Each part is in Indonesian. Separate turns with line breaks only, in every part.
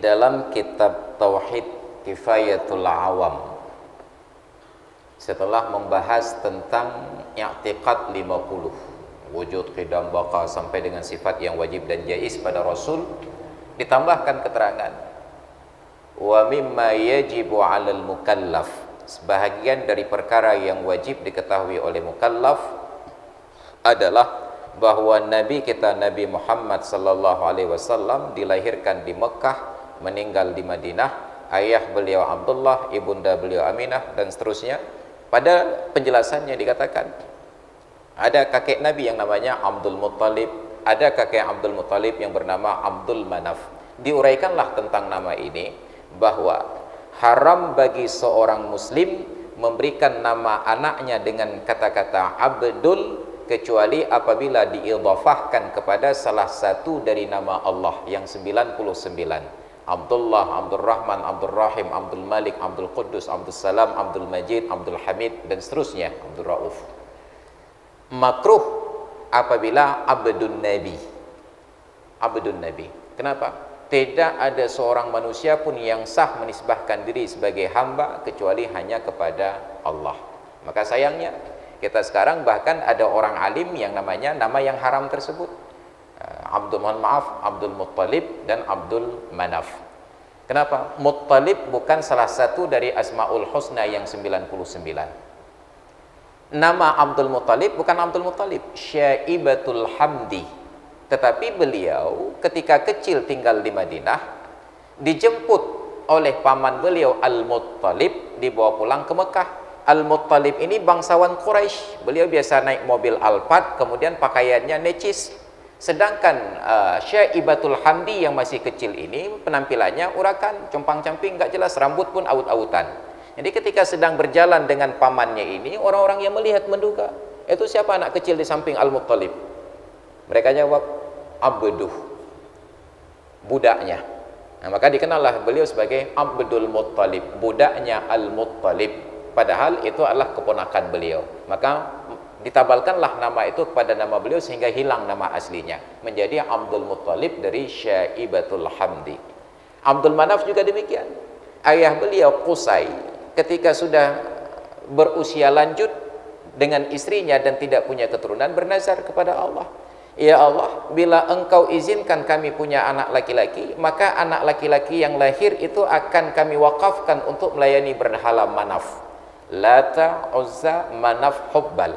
dalam kitab Tauhid Kifayatul Awam, setelah membahas tentang i'tiqad 50, wujud, qidam, baqa sampai dengan sifat yang wajib dan jaiz pada Rasul, ditambahkan keterangan wa mimma yajibu 'alal mukallaf, sebahagian dari perkara yang wajib diketahui oleh mukallaf adalah bahwa Nabi kita Nabi Muhammad sallallahu alaihi wasallam dilahirkan di Mekah, meninggal di Madinah, ayah beliau Abdullah, ibunda beliau Aminah, dan seterusnya. Pada penjelasannya dikatakan ada kakek Nabi yang namanya Abdul Muttalib, ada kakek Abdul Muttalib yang bernama Abdul Manaf. Diuraikanlah tentang nama ini bahwa haram bagi seorang muslim memberikan nama anaknya dengan kata-kata Abdul, kecuali apabila diidhafahkan kepada salah satu dari nama Allah yang 99. Abdullah, Abdul Rahman, Abdul Rahim, Abdul Malik, Abdul Quddus, Abdul Salam, Abdul Majid, Abdul Hamid, dan seterusnya, Abdul Rauf. Makruh apabila Abdul Nabi. Abdul Nabi. Kenapa? Tidak ada seorang manusia pun yang sah menisbahkan diri sebagai hamba kecuali hanya kepada Allah. Maka sayangnya kita sekarang bahkan ada orang alim yang namanya nama yang haram tersebut, Abdul Muttalib dan Abdul Manaf. Kenapa? Muttalib bukan salah satu dari Asmaul Husna yang 99. Nama Abdul Muttalib bukan Abdul Muttalib, Syaibatul Hamdi. Tetapi beliau ketika kecil tinggal di Madinah, dijemput oleh paman beliau Al-Muttalib, dibawa pulang ke Mekah. Al-Muttalib ini bangsawan Quraisy. Beliau biasa naik mobil Alphard, kemudian pakaiannya necis. Sedangkan Syaibatul Hamdi yang masih kecil ini penampilannya urakan, compang-camping, nggak jelas, rambut pun aut-autan. Jadi ketika sedang berjalan dengan pamannya ini, orang-orang yang melihat menduga, itu siapa anak kecil di samping Al-Muttalib? Mereka jawab, Abduh, budaknya. Nah, maka dikenallah beliau sebagai Abdul Muttalib, budaknya Al-Muttalib. Padahal itu adalah keponakan beliau. Maka ditabalkanlah nama itu kepada nama beliau sehingga hilang nama aslinya, menjadi Abdul Muttalib dari Syaibatul Hamdi. Abdul Manaf juga demikian. Ayah beliau Qusay ketika sudah berusia lanjut dengan istrinya dan tidak punya keturunan, bernazar kepada Allah, ya Allah, bila engkau izinkan kami punya anak laki-laki, maka anak laki-laki yang lahir itu akan kami wakafkan untuk melayani berhala Manaf, Lata, Uzza, Manaf, Hubbal.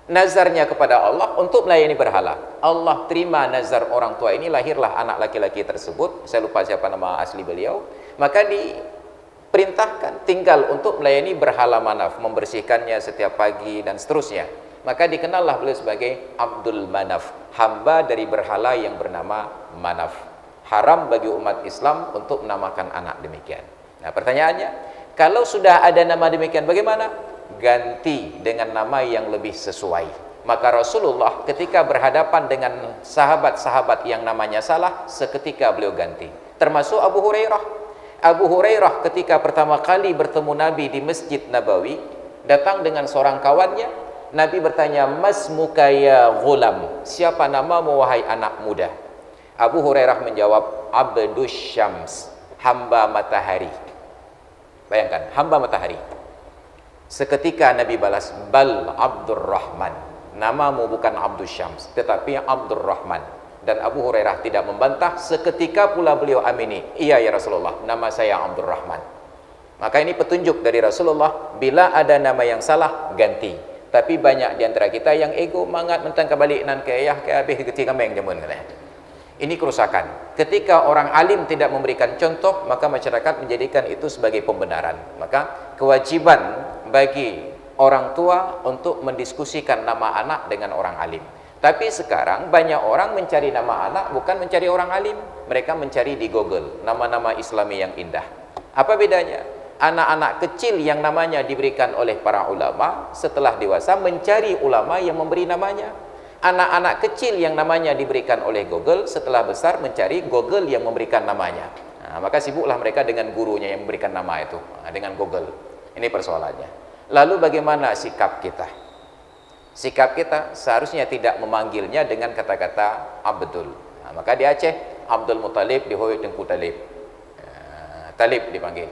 Nazarnya kepada Allah untuk melayani berhala. Allah terima nazar orang tua ini, lahirlah anak laki-laki tersebut. Saya lupa siapa nama asli beliau. Maka diperintahkan tinggal untuk melayani berhala Manaf, membersihkannya setiap pagi dan seterusnya. Maka dikenallah beliau sebagai Abdul Manaf, hamba dari berhala yang bernama Manaf. Haram bagi umat Islam untuk menamakan anak demikian. Nah, pertanyaannya, kalau sudah ada nama demikian, bagaimana? Ganti dengan nama yang lebih sesuai. Maka Rasulullah ketika berhadapan dengan sahabat-sahabat yang namanya salah, seketika beliau ganti. Termasuk Abu Hurairah. Abu Hurairah ketika pertama kali bertemu Nabi di Masjid Nabawi, datang dengan seorang kawannya. Nabi bertanya, "Masmuka ya ghulam?" Siapa namamu wahai anak muda? Abu Hurairah menjawab, "Abdus Syams," hamba matahari. Bayangkan, hamba matahari. Seketika Nabi balas, "Bal Abdurrahman." Namamu bukan Abdus Syams, tetapi Abdurrahman. Dan Abu Hurairah tidak membantah, seketika pula beliau amini, "Iya ya Rasulullah, nama saya Abdurrahman." Maka ini petunjuk dari Rasulullah, bila ada nama yang salah, ganti. Tapi banyak di antara kita yang ego, mangat mentang kebalik nan ke ayah ke habis ketika meng jamun katanya. Ini kerusakan. Ketika orang alim tidak memberikan contoh, maka masyarakat menjadikan itu sebagai pembenaran. Maka kewajiban bagi orang tua untuk mendiskusikan nama anak dengan orang alim. Tapi sekarang banyak orang mencari nama anak bukan mencari orang alim, mereka mencari di Google nama-nama Islami yang indah. Apa bedanya? Anak-anak kecil yang namanya diberikan oleh para ulama, setelah dewasa mencari ulama yang memberi namanya. Anak-anak kecil yang namanya diberikan oleh Google, setelah besar mencari Google yang memberikan namanya. Nah, maka sibuklah mereka dengan gurunya yang memberikan nama itu, dengan Google. Ini persoalannya. Lalu bagaimana sikap kita? Sikap kita seharusnya tidak memanggilnya dengan kata-kata Abdul. Nah, maka di Aceh Abdul Muttalib dihoy Tengku Talib. Talib dipanggil.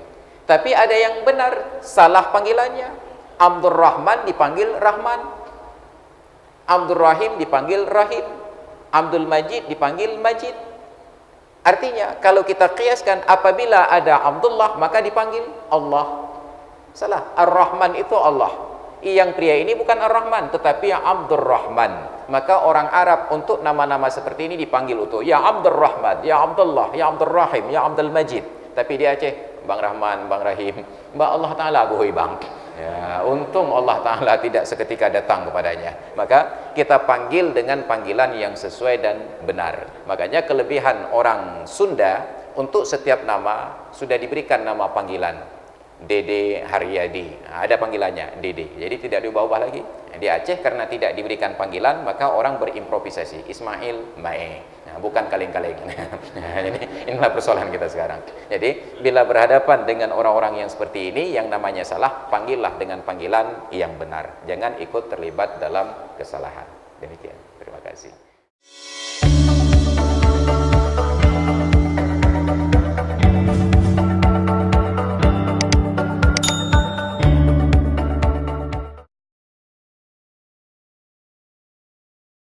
Tapi ada yang benar, salah panggilannya. Abdul Rahman dipanggil Rahman. Abdul Rahim dipanggil Rahim. Abdul Majid dipanggil Majid. Artinya, kalau kita kiaskan, apabila ada Abdullah, maka dipanggil Allah. Salah. Ar-Rahman itu Allah. Yang pria ini bukan Ar-Rahman, tetapi yang Abdul Rahman. Maka orang Arab untuk nama-nama seperti ini dipanggil utuh. Ya Abdul Rahman, ya Abdullah, ya Abdul Rahim, ya Abdul Majid. Tapi di Aceh, Bang Rahman, Bang Rahim, Mbak Allah Ta'ala aguhoi bang. Ya, untung Allah Ta'ala tidak seketika datang kepadanya. Maka kita panggil dengan panggilan yang sesuai dan benar. Makanya kelebihan orang Sunda, untuk setiap nama sudah diberikan nama panggilan. Dede Haryadi, ada panggilannya Dede, jadi tidak diubah-ubah lagi. Di Aceh karena tidak diberikan panggilan, maka orang berimprovisasi. Ismail Mae, nah, bukan kaleng-kaleng. Jadi inilah persoalan kita sekarang. Jadi bila berhadapan dengan orang-orang yang seperti ini, yang namanya salah, panggillah dengan panggilan yang benar. Jangan ikut terlibat dalam kesalahan. Demikian. Terima kasih.